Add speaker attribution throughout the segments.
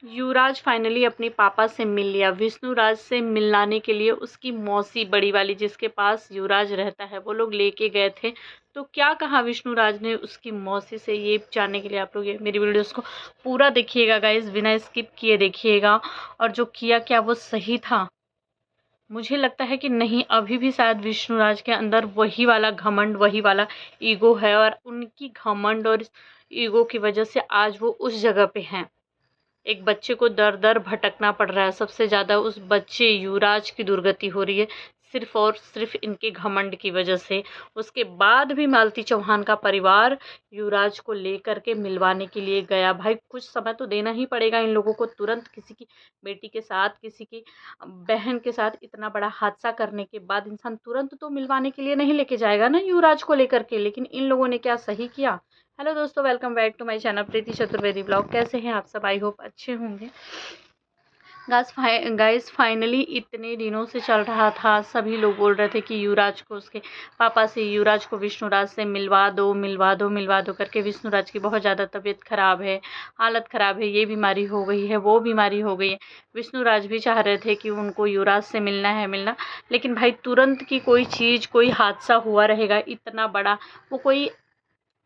Speaker 1: युवराज finally अपने पापा से मिल लिया। विष्णुराज से मिलाने के लिए उसकी मौसी बड़ी वाली जिसके पास युवराज रहता है वो लोग लेके गए थे। तो क्या कहा विष्णुराज ने उसकी मौसी से, ये जानने के लिए आप लोग मेरी वीडियोस को पूरा देखिएगा गाइस, बिना स्किप किए देखिएगा। और जो किया क्या वो सही था? मुझे लगता है कि नहीं, अभी भी शायद विष्णुराज के अंदर वही वाला घमंड, वही वाला ईगो है और उनकी घमंड और ईगो की वजह से आज वो उस जगह पे हैं। एक बच्चे को दर दर भटकना पड़ रहा है, सबसे ज़्यादा उस बच्चे युवराज की दुर्गति हो रही है सिर्फ और सिर्फ इनके घमंड की वजह से। उसके बाद भी मालती चौहान का परिवार युवराज को लेकर के मिलवाने के लिए गया। भाई कुछ समय तो देना ही पड़ेगा इन लोगों को। तुरंत किसी की बेटी के साथ, किसी की बहन के साथ इतना बड़ा हादसा करने के बाद इंसान तुरंत तो मिलवाने के लिए नहीं लेके जाएगा ना युवराज को लेकर के। लेकिन इन लोगों ने क्या सही किया? हेलो दोस्तों, welcome back to my channel Preeti Chaturvedi blog. कैसे हैं आप सब? आई होप अच्छे होंगे। गाइस फाइनली इतने दिनों से चल रहा था, सभी लोग बोल रहे थे कि युवराज को उसके पापा से, युवराज को विष्णुराज से मिलवा दो, मिलवा दो, मिलवा दो करके। विष्णुराज की बहुत ज़्यादा तबीयत खराब है, हालत ख़राब है, ये बीमारी हो गई है, वो बीमारी हो गई है। विष्णुराज भी चाह रहे थे कि उनको युवराज से मिलना है, मिलना। लेकिन भाई तुरंत की कोई चीज़, कोई हादसा हुआ रहेगा इतना बड़ा, वो कोई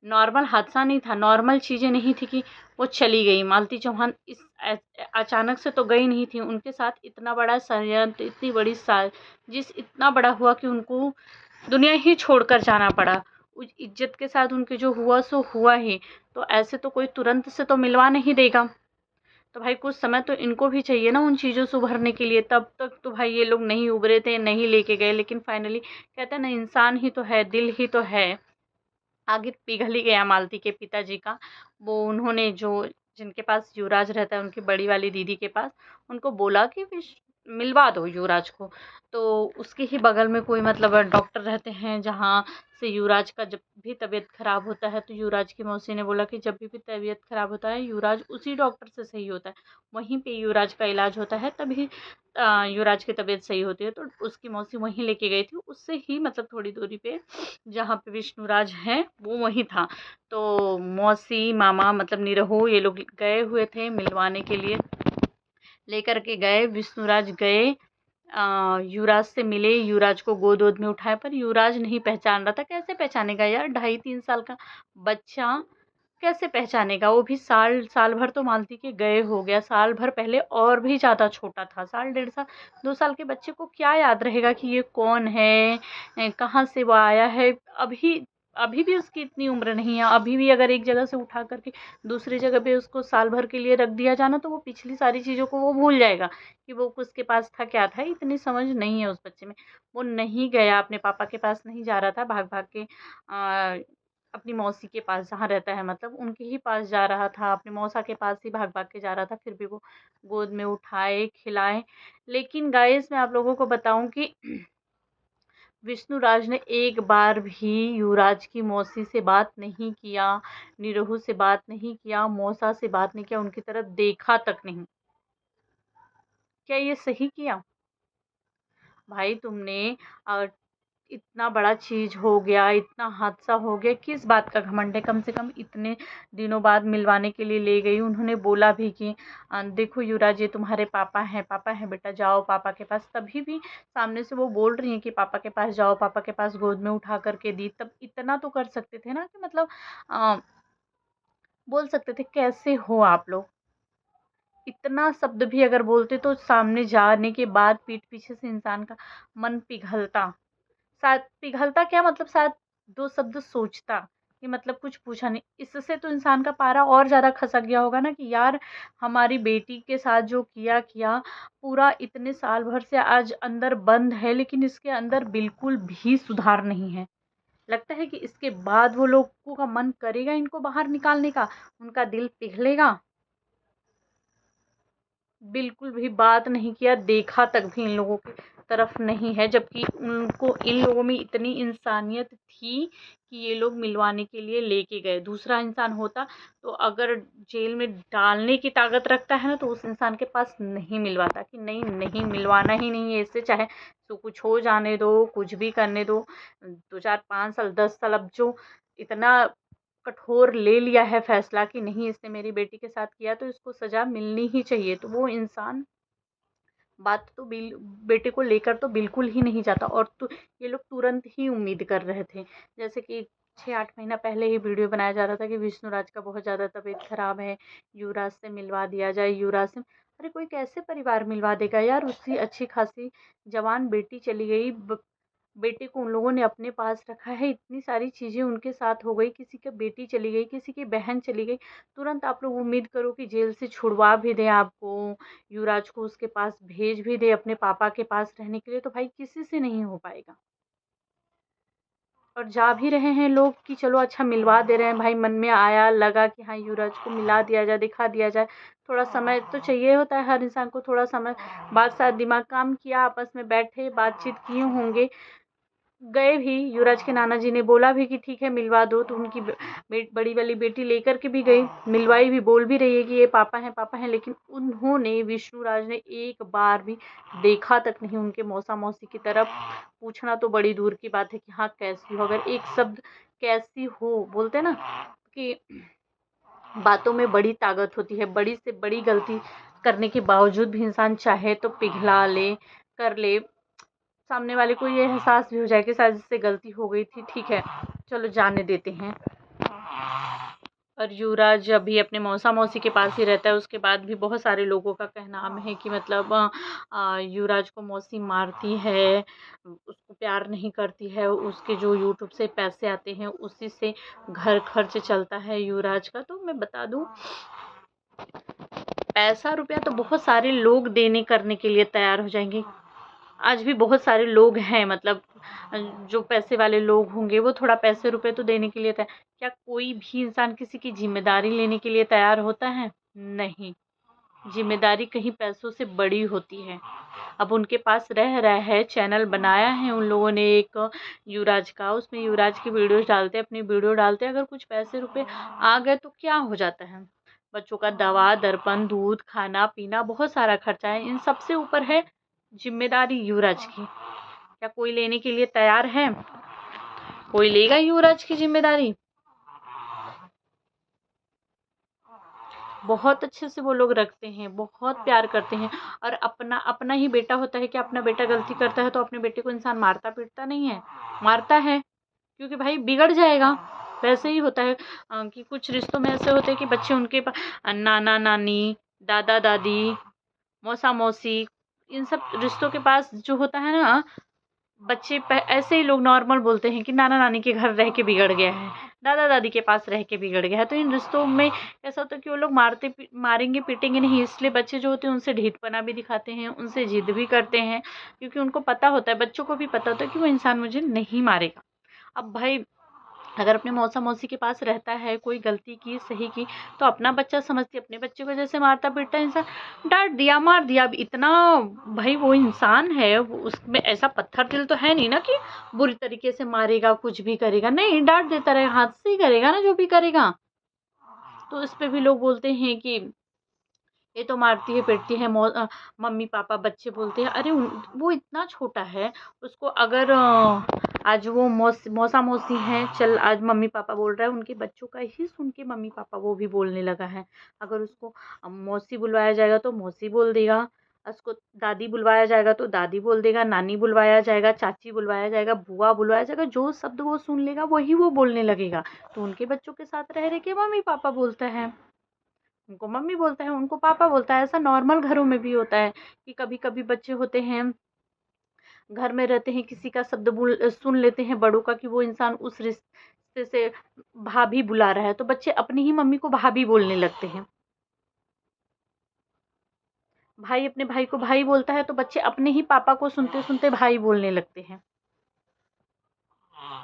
Speaker 1: नॉर्मल हादसा नहीं था, नॉर्मल चीज़ें नहीं थी कि वो चली गई। मालती चौहान इस अचानक से तो गई नहीं थी, उनके साथ इतना बड़ा षड्यंत्र, इतनी बड़ी साजिश, इतना बड़ा हुआ कि उनको दुनिया ही छोड़कर जाना पड़ा। उस इज्जत के साथ उनके जो हुआ सो हुआ ही। तो ऐसे तो कोई तुरंत से तो मिलवा नहीं देगा। तो भाई कुछ समय तो इनको भी चाहिए ना उन चीज़ों से उभरने के लिए। तब तक तो भाई ये लोग नहीं उभरे थे, नहीं लेके गए। लेकिन फाइनली कहते हैं ना, इंसान ही तो है, दिल ही तो है, आगे पिघल ही गया मालती के पिताजी का। वो उन्होंने जो, जिनके पास युवराज रहता है, उनकी बड़ी वाली दीदी के पास, उनको बोला कि मिलवा दो युवराज को। तो उसके ही बगल में कोई मतलब डॉक्टर रहते हैं, जहाँ से युवराज का जब भी तबीयत खराब होता है तो युवराज की मौसी ने बोला कि जब भी तबीयत खराब होता है युवराज उसी डॉक्टर से सही होता है, वहीं पे युवराज का इलाज होता है, तभी युवराज की तबीयत सही होती है। तो उसकी मौसी वहीं लेके गई थी, उससे ही मतलब थोड़ी दूरी पे जहाँ पे विष्णुराज हैं वो वहीं था। तो मौसी, मामा मतलब निरहु, ये लोग गए हुए थे मिलवाने के लिए, लेकर के गए। विष्णुराज गए, युवराज से मिले, युवराज को गोद वोद में उठाया, पर युवराज नहीं पहचान रहा था। कैसे पहचानेगा यार, 2.5-3 साल का बच्चा कैसे पहचानेगा? वो भी साल भर तो मालती के गए हो गया, साल भर पहले और भी ज़्यादा छोटा था। साल, 1.5 साल, 2 साल के बच्चे को क्या याद रहेगा कि ये कौन है, कहाँ से वो आया है? अभी अभी भी उसकी इतनी उम्र नहीं है। अभी भी अगर एक जगह से उठा करके दूसरी जगह पे उसको साल भर के लिए रख दिया जाना, तो वो पिछली सारी चीज़ों को वो भूल जाएगा कि वो उसके पास था, क्या था। इतनी समझ नहीं है उस बच्चे में। वो नहीं गया, अपने पापा के पास नहीं जा रहा था, भाग भाग के अपनी मौसी के पास जहाँ रहता है, मतलब उनके ही पास जा रहा था, अपनी मौसा के पास ही भाग भाग के जा रहा था। फिर भी वो गोद में उठाए, खिलाए। लेकिन गाइस मैं आप लोगों को बताऊं कि विष्णुराज ने एक बार भी युवराज की मौसी से बात नहीं किया, निरहु से बात नहीं किया, मौसा से बात नहीं किया, उनकी तरफ देखा तक नहीं। क्या ये सही किया? भाई तुमने इतना बड़ा चीज हो गया, इतना हादसा हो गया, किस बात का घमंड है? कम से कम इतने दिनों बाद मिलवाने के लिए ले गई। उन्होंने बोला भी कि देखो युवराज, ये तुम्हारे पापा हैं, पापा हैं बेटा, जाओ पापा के पास। तभी भी सामने से वो बोल रही हैं कि पापा के पास जाओ, पापा के पास, गोद में उठा करके दी। तब इतना तो कर सकते थे ना कि मतलब अ, बोल सकते थे कैसे हो आप लोग। इतना शब्द भी अगर बोलते तो सामने जाने के बाद पीठ पीछे से इंसान का मन पिघलता। शायद पिघलता क्या, मतलब शायद 2 शब्द सोचता कि मतलब कुछ पूछा नहीं। इससे तो इंसान का पारा और ज़्यादा खसक गया होगा ना कि यार, हमारी बेटी के साथ जो किया किया, पूरा इतने साल भर से आज अंदर बंद है, लेकिन इसके अंदर बिल्कुल भी सुधार नहीं है। लगता है कि इसके बाद वो लोगों का मन करेगा इनको बाहर निकालने का, उनका दिल पिघलेगा। बिल्कुल भी बात नहीं किया, देखा तक भी इन लोगों की तरफ नहीं है। जबकि उनको, इन लोगों में इतनी इंसानियत थी कि ये लोग मिलवाने के लिए लेके गए। दूसरा इंसान होता तो अगर जेल में डालने की ताकत रखता है ना, तो उस इंसान के पास नहीं मिलवाता कि नहीं, नहीं मिलवाना ही नहीं है इससे, चाहे तो कुछ हो जाने दो, कुछ भी करने दो। 2 4 5 साल, 10 साल, अब जो इतना कठोर ले लिया है फैसला कि नहीं, इसने मेरी बेटी के साथ किया तो इसको सज़ा मिलनी ही चाहिए, तो वो इंसान बात तो बेटे को लेकर तो बिल्कुल ही नहीं जाता। और तो ये लोग तुरंत ही उम्मीद कर रहे थे, जैसे कि 6-8 महीना पहले ही वीडियो बनाया जा रहा था कि विष्णुराज का बहुत ज़्यादा तबीयत खराब है, युवराज से मिलवा दिया जाए, युवराज से। अरे कोई कैसे परिवार मिलवा देगा यार, उसकी अच्छी खासी जवान बेटी चली गई, बेटे को उन लोगों ने अपने पास रखा है, इतनी सारी चीज़ें उनके साथ हो गई, किसी की बेटी चली गई, किसी की बहन चली गई, तुरंत आप लोग उम्मीद करो कि जेल से छुड़वा भी दें आपको, युवराज को उसके पास भेज भी दे अपने पापा के पास रहने के लिए, तो भाई किसी से नहीं हो पाएगा। और जा भी रहे हैं लोग कि चलो अच्छा मिलवा दे रहे हैं, भाई मन में आया लगा कि हाँ युवराज को मिला दिया जाए, दिखा दिया जाए, थोड़ा समय तो चाहिए होता है हर इंसान को, थोड़ा समय बाद शायद दिमाग काम किया, आपस में बैठे बातचीत किए होंगे, गए भी। युवराज के नाना जी ने बोला भी कि ठीक है मिलवा दो, तो उनकी बड़ी वाली बेटी लेकर के भी गई, मिलवाई भी, बोल भी रही है कि ये पापा हैं, लेकिन उन्होंने, विष्णुराज ने एक बार भी देखा तक नहीं उनके मौसा मौसी की तरफ। पूछना तो बड़ी दूर की बात है कि हाँ कैसी हो, अगर एक शब्द कैसी हो बोलते ना कि बातों में बड़ी ताकत होती है, बड़ी से बड़ी गलती करने के बावजूद भी इंसान चाहे तो पिघला ले, कर ले, सामने वाले को ये एहसास भी हो जाए कि शायद इससे गलती हो गई थी, ठीक है चलो जाने देते हैं। और युवराज अभी अपने मौसा मौसी के पास ही रहता है, उसके बाद भी बहुत सारे लोगों का कहना है कि मतलब युवराज को मौसी मारती है, उसको प्यार नहीं करती है, उसके जो यूट्यूब से पैसे आते हैं उसी से घर खर्च चलता है युवराज का। तो मैं बता दूं, पैसा रुपया तो बहुत सारे लोग देने करने के लिए तैयार हो जाएंगे, आज भी बहुत सारे लोग हैं, मतलब जो पैसे वाले लोग होंगे वो थोड़ा पैसे रुपए तो देने के लिए तैयार। क्या कोई भी इंसान किसी की जिम्मेदारी लेने के लिए तैयार होता है? नहीं, जिम्मेदारी कहीं पैसों से बड़ी होती है। अब उनके पास रह रहा है, चैनल बनाया है उन लोगों ने एक युवराज का, उसमें युवराज की वीडियोस डालते, अपनी वीडियो डालते, अगर कुछ पैसे रुपए आ गए तो क्या हो जाता है। बच्चों का दवा, दर्पण, दूध, खाना पीना, बहुत सारा खर्चा है, इन सबसे ऊपर है जिम्मेदारी युवराज की। क्या कोई लेने के लिए तैयार है? कोई लेगा युवराज की जिम्मेदारी? बहुत अच्छे से वो लोग रखते हैं, बहुत प्यार करते हैं, और अपना अपना ही बेटा होता है कि अपना बेटा गलती करता है तो अपने बेटे को इंसान मारता पीटता नहीं है, मारता है, क्योंकि भाई बिगड़ जाएगा। वैसे ही होता है कि कुछ रिश्तों में ऐसे होते हैं कि बच्चे उनके नाना नानी, दादा दादी, मौसा मौसी, इन सब रिश्तों के पास जो होता है ना, बच्चे ऐसे ही लोग नॉर्मल बोलते हैं कि नाना नानी के घर रह के बिगड़ गया है, दादा दादी के पास रह के बिगड़ गया है। तो इन रिश्तों में ऐसा होता है कि वो लोग मारेंगे पीटेंगे नहीं, इसलिए बच्चे जो होते हैं उनसे ढीठपना भी दिखाते हैं, उनसे जिद भी करते हैं, क्योंकि उनको पता होता है, बच्चों को भी पता होता है कि वो इंसान मुझे नहीं मारेगा। अब भाई अगर अपने मौसा मौसी के पास रहता है, कोई गलती की सही की, तो अपना बच्चा समझती है, अपने बच्चे को जैसे मारता पीटता इंसान, डांट दिया मार दिया, अब इतना, भाई वो इंसान है, वो उसमें ऐसा पत्थर दिल तो है नहीं ना कि बुरी तरीके से मारेगा, कुछ भी करेगा, नहीं, डांट देता रहेगा, हाथ से ही करेगा ना जो भी करेगा। तो इस पे भी लोग बोलते हैं कि ये तो मारती है पीटती है, मम्मी पापा बच्चे बोलते हैं, अरे वो इतना छोटा है, उसको अगर आज वो मौसा मौसी हैं, चल आज मम्मी पापा बोल रहा है, उनके बच्चों का ही सुन के मम्मी पापा वो भी बोलने लगा है। अगर उसको मौसी बुलवाया जाएगा तो मौसी बोल देगा, उसको दादी बुलवाया जाएगा तो दादी बोल देगा, नानी बुलवाया जाएगा, चाची बुलवाया जाएगा, बुआ बुलवाया जाएगा, जो शब्द वो सुन लेगा वही वो बोलने लगेगा। तो उनके बच्चों के साथ रह रहे के मम्मी पापा बोलता है, उनको मम्मी बोलता है, उनको पापा बोलता है। ऐसा नॉर्मल घरों में भी होता है कि कभी कभी बच्चे होते हैं, घर में रहते हैं, किसी का शब्द सुन लेते हैं बड़ों का कि वो इंसान उस रिश्ते से भाभी बुला रहा है, तो बच्चे अपनी ही मम्मी को भाभी बोलने लगते हैं। भाई अपने भाई को भाई बोलता है तो बच्चे अपने ही पापा को सुनते सुनते भाई बोलने लगते हैं।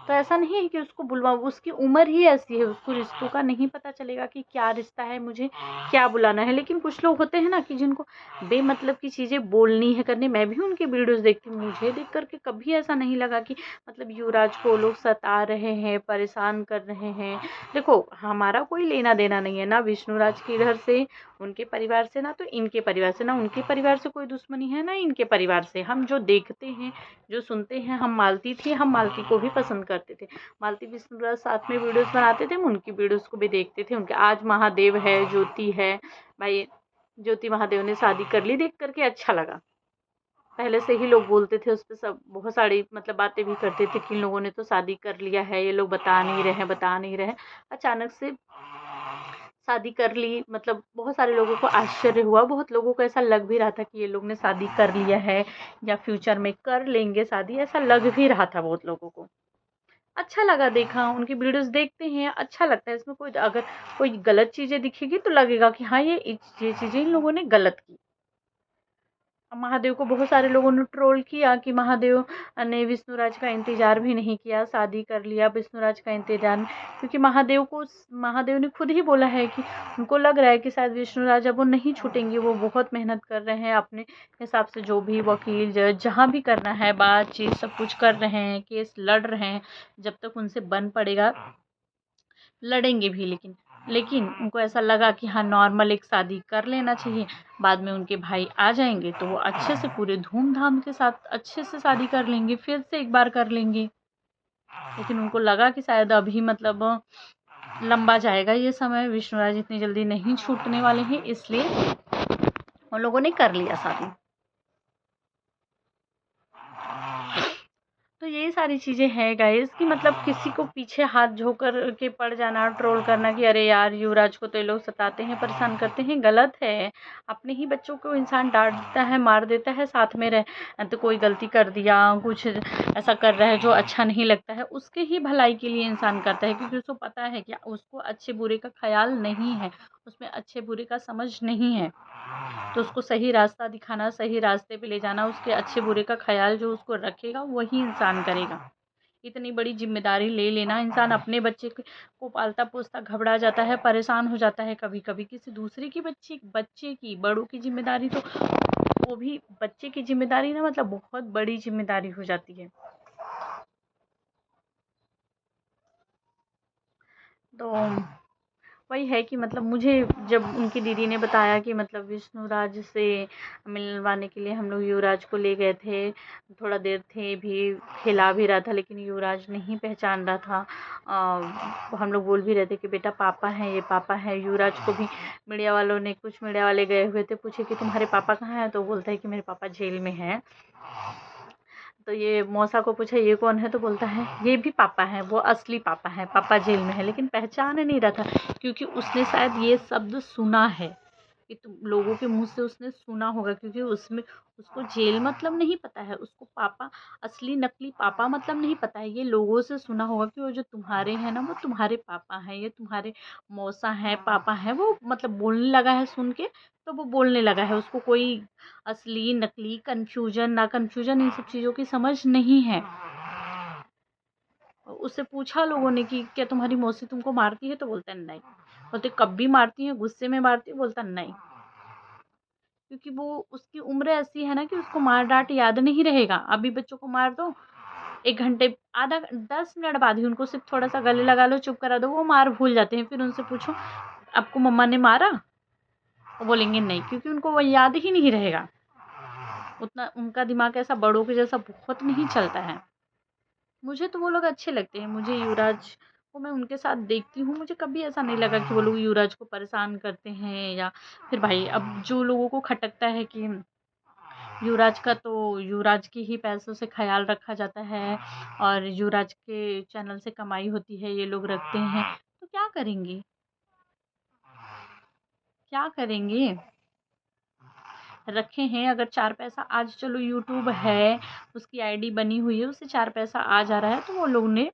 Speaker 1: तो ऐसा नहीं है कि उसको बुलवाओ, उसकी उम्र ही ऐसी है, उसको रिश्तों का नहीं पता चलेगा कि क्या रिश्ता है, मुझे क्या बुलाना है। लेकिन कुछ लोग होते हैं ना कि जिनको बेमतलब की चीज़ें बोलनी है, करनी। मैं भी उनकी वीडियोस देखती हूँ, मुझे देख करके कभी ऐसा नहीं लगा कि मतलब युवराज को लोग सता रहे हैं, परेशान कर रहे हैं। देखो हमारा कोई लेना देना नहीं है ना विष्णुराज के घर से, उनके परिवार से, ना तो इनके परिवार से, ना उनके परिवार से कोई दुश्मनी है, ना इनके परिवार से। हम जो देखते हैं, जो सुनते हैं, हम मालती को भी पसंद करते थे। मालती विष्णुराज साथ में वीडियोस बनाते थे, हम उनकी वीडियोस को भी देखते थे। उनके आज महादेव है, ज्योति है, भाई ज्योति महादेव ने शादी कर ली, देख करके अच्छा लगा। पहले से ही लोग बोलते थे उस पे, सब बहुत सारी मतलब बातें भी करते थे कि इन लोगों ने तो शादी कर लिया है, ये लोग बता नहीं रहे। अचानक से शादी कर ली, मतलब बहुत सारे लोगों को आश्चर्य हुआ, बहुत लोगों को ऐसा लग भी रहा था कि ये लोग ने शादी कर लिया है या फ्यूचर में कर लेंगे शादी, ऐसा लग भी रहा था बहुत लोगों को। अच्छा लगा, देखा उनकी वीडियोस देखते हैं, अच्छा लगता है। इसमें कोई अगर कोई गलत चीज़ें दिखेगी तो लगेगा कि हाँ ये चीज़ें इन लोगों ने गलत की। महादेव को बहुत सारे लोगों ने ट्रोल किया कि महादेव ने विष्णुराज का इंतजार भी नहीं किया, शादी कर लिया विष्णुराज का इंतजार, क्योंकि महादेव ने खुद ही बोला है कि उनको लग रहा है कि शायद विष्णुराज अब वो नहीं छूटेंगे। वो बहुत मेहनत कर रहे हैं अपने हिसाब से, जो भी वकील जज जहाँ भी करना है बातचीत सब कुछ कर रहे हैं, केस लड़ रहे हैं। जब तक उनसे बन पड़ेगा लड़ेंगे भी, लेकिन उनको ऐसा लगा कि हाँ नॉर्मल एक शादी कर लेना चाहिए, बाद में उनके भाई आ जाएंगे तो वो अच्छे से पूरे धूमधाम के साथ अच्छे से शादी कर लेंगे, फिर से एक बार कर लेंगे। लेकिन उनको लगा कि शायद अभी मतलब लंबा जाएगा ये समय, विष्णुराज इतनी जल्दी नहीं छूटने वाले हैं, इसलिए उन लोगों ने कर लिया शादी। तो यही सारी चीज़ें हैं गाइस कि मतलब किसी को पीछे हाथ झोंक कर के पड़ जाना, ट्रोल करना कि अरे यार युवराज को तो ये लोग सताते हैं, परेशान करते हैं, गलत है। अपने ही बच्चों को इंसान डांट देता है, मार देता है, साथ में रह तो कोई गलती कर दिया, कुछ ऐसा कर रहा है जो अच्छा नहीं लगता है, उसके ही भलाई के लिए इंसान करता है, क्योंकि उसको पता है कि उसको अच्छे बुरे का ख्याल नहीं है, उसमें अच्छे बुरे का समझ नहीं है। तो उसको सही रास्ता दिखाना, सही रास्ते पे ले जाना, उसके अच्छे बुरे का ख्याल जो उसको रखेगा वही इंसान करेगा। इतनी बड़ी जिम्मेदारी ले लेना, इंसान अपने बच्चे को पालता पोसता घबरा जाता है, परेशान हो जाता है कभी कभी। किसी दूसरे की बच्चे की बड़ों की जिम्मेदारी, तो वो भी बच्चे की जिम्मेदारी ना, मतलब बहुत बड़ी जिम्मेदारी हो जाती है। तो वही है कि मतलब मुझे जब उनकी दीदी ने बताया कि मतलब विष्णुराज से मिलवाने के लिए हम लोग युवराज को ले गए थे, थोड़ा देर थे भी, खिला भी रहा था, लेकिन युवराज नहीं पहचान रहा था। हम लोग बोल भी रहे थे कि बेटा पापा हैं, ये पापा हैं। युवराज को भी मीडिया वालों ने, कुछ मीडिया वाले गए हुए थे, पूछे कि तुम्हारे पापा कहाँ हैं, तो बोलता है कि मेरे पापा जेल में हैं। तो ये मौसा को पूछा ये कौन है, तो बोलता है ये भी पापा है, वो असली पापा है, पापा जेल में है, लेकिन पहचान नहीं रहा था, क्योंकि उसने शायद ये शब्द सुना है कि तुम लोगों के मुंह से उसने सुना होगा, क्योंकि उसमें उसको जेल मतलब नहीं पता है, उसको पापा असली नकली पापा मतलब नहीं पता है, ये लोगों से सुना होगा कि वो जो तुम्हारे हैं ना वो तुम्हारे पापा हैं, ये तुम्हारे मौसा हैं, पापा हैं। वो मतलब बोलने लगा है सुन के, तो वो बोलने लगा है, उसको कोई असली नकली कन्फ्यूजन ना कन्फ्यूजन इन सब चीज़ों की समझ नहीं है। उससे पूछा लोगों ने कि क्या तुम्हारी मौसी तुमको मारती है, तो बोलता है नहीं। बोलते कब भी मारती है, गुस्से में मारती है, बोलता नहीं, क्योंकि वो उसकी उम्र ऐसी है ना कि उसको मार डांट याद नहीं रहेगा। अभी बच्चों को मार दो, 1 घंटे आधा 10 मिनट बाद ही उनको सिर्फ थोड़ा सा गले लगा लो, चुप करा दो, वो मार भूल जाते हैं। फिर उनसे पूछो आपको मम्मा ने मारा, वो बोलेंगे नहीं, क्योंकि उनको वो याद ही नहीं रहेगा। उतना उनका दिमाग ऐसा बड़ों के जैसा बहुत नहीं चलता है। मुझे तो वो लोग अच्छे लगते हैं, मुझे युवराज को मैं उनके साथ देखती हूँ, मुझे कभी ऐसा नहीं लगा कि वो लोग युवराज को परेशान करते हैं। या फिर भाई अब जो लोगों को खटकता है कि युवराज का तो युवराज की ही पैसों से ख्याल रखा जाता है और युवराज के चैनल से कमाई होती है, ये लोग रखते हैं, तो क्या करेंगे, क्या करेंगे। रखे हैं अगर 4 पैसा आज, चलो यूट्यूब है, उसकी आईडी बनी हुई है, उससे 4 पैसा आ जा रहा है, तो वो लोग ने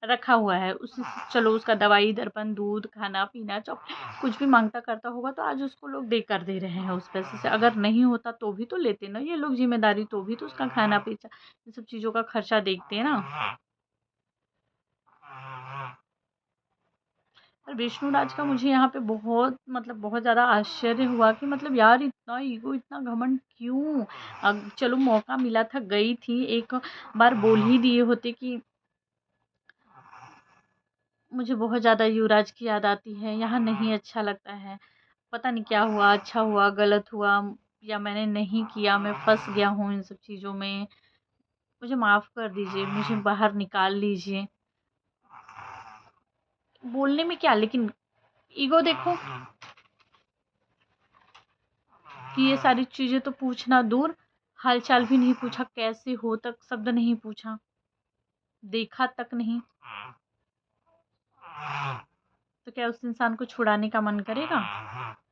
Speaker 1: रखा हुआ है उसी से। चलो उसका दवाई दर्पण दूध खाना पीना चॉकलेट कुछ भी मांगता करता होगा, तो आज उसको लोग दे रहे हैं उस पैसे से। अगर नहीं होता तो भी तो लेते ना ये लोग जिम्मेदारी, तो भी तो उसका खाना पीना इन सब चीज़ों का खर्चा देखते हैं ना। और विष्णुराज का मुझे यहाँ पे बहुत मतलब बहुत ज़्यादा आश्चर्य हुआ कि मतलब यार इतना ईगो, इतना घमंड क्यों। चलो मौका मिला था, गई थी, एक बार बोल ही दिए होते कि मुझे बहुत ज़्यादा युवराज की याद आती है, यहाँ नहीं अच्छा लगता है, पता नहीं क्या हुआ, अच्छा हुआ, गलत हुआ, या मैंने नहीं किया, मैं फंस गया हूँ इन सब चीज़ों में, मुझे माफ़ कर दीजिए, मुझे बाहर निकाल लीजिए। बोलने में क्या, लेकिन ईगो देखो कि ये सारी चीज़ें तो पूछना दूर, हालचाल भी नहीं पूछा, कैसे हो तक शब्द नहीं पूछा, देखा तक नहीं। तो क्या उस इंसान को छुड़ाने का मन करेगा?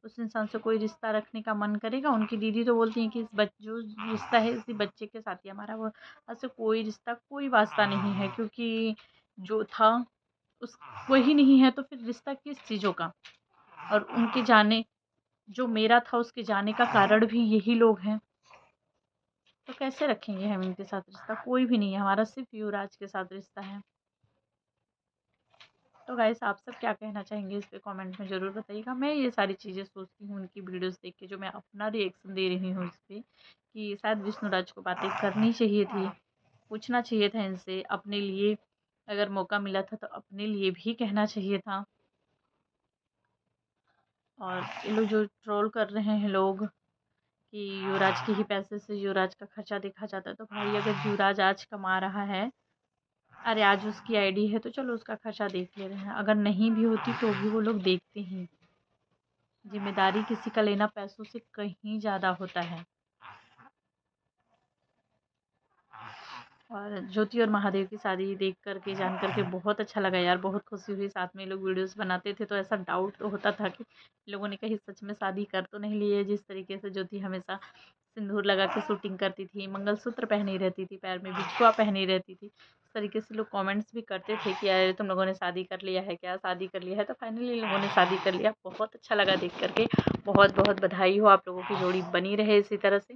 Speaker 1: उस इंसान से कोई रिश्ता रखने का मन करेगा? उनकी दीदी तो बोलती हैं कि जो रिश्ता है इसी बच्चे के साथ ही हमारा, वो ऐसे कोई रिश्ता, कोई वास्ता नहीं है, क्योंकि जो था उस वही नहीं है, तो फिर रिश्ता किस चीज़ों का? और उनके जाने, जो मेरा था उसके जाने का कारण भी यही लोग हैं, तो कैसे रखेंगे हम इनके साथ रिश्ता? कोई भी नहीं है हमारा, सिर्फ युवराज के साथ रिश्ता है। तो गाइस, आप सब क्या कहना चाहेंगे इस पे कमेंट में ज़रूर बताइएगा। मैं ये सारी चीज़ें सोचती हूँ उनकी वीडियोस देख के, जो मैं अपना रिएक्शन दे रही हूँ इस पे, कि शायद विष्णुराज को बातें करनी चाहिए थी, पूछना चाहिए था इनसे, अपने लिए अगर मौका मिला था तो अपने लिए भी कहना चाहिए था। और ये लोग जो ट्रोल कर रहे हैं लोग कि युवराज के ही पैसे से युवराज का खर्चा देखा जाता है, तो भाई अगर युवराज आज कमा रहा है, अरे आज उसकी आईडी है तो चलो उसका खर्चा देख ले रहे हैं, अगर नहीं भी होती तो भी वो लोग देखते हैं। जिम्मेदारी किसी का लेना पैसों से कहीं ज़्यादा होता है। और ज्योति और महादेव की शादी देख करके, जान करके बहुत अच्छा लगा यार, बहुत खुशी हुई। साथ में लोग वीडियोस बनाते थे तो ऐसा डाउट तो होता था कि लोगों ने कहीं सच में शादी कर तो नहीं ली है। जिस तरीके से ज्योति हमेशा सिंदूर लगा के शूटिंग करती थी, मंगलसूत्र पहनी रहती थी, पैर में बिछुआ पहनी रहती थी, इस तरीके से लोग कमेंट्स भी करते थे कि अरे तुम लोगों ने शादी कर लिया है क्या, शादी कर लिया है। तो फाइनली लोगों ने शादी कर लिया, बहुत अच्छा लगा देख करके। बहुत बहुत बधाई हो, आप लोगों की जोड़ी बनी रहे इसी तरह से।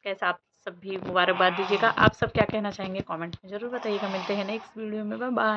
Speaker 1: कैसा, आप सब भी मुबारकबाद दीजिएगा। आप सब क्या कहना चाहेंगे कमेंट में ज़रूर बताइएगा। मिलते हैं नेक्स्ट वीडियो में, बाय बाय।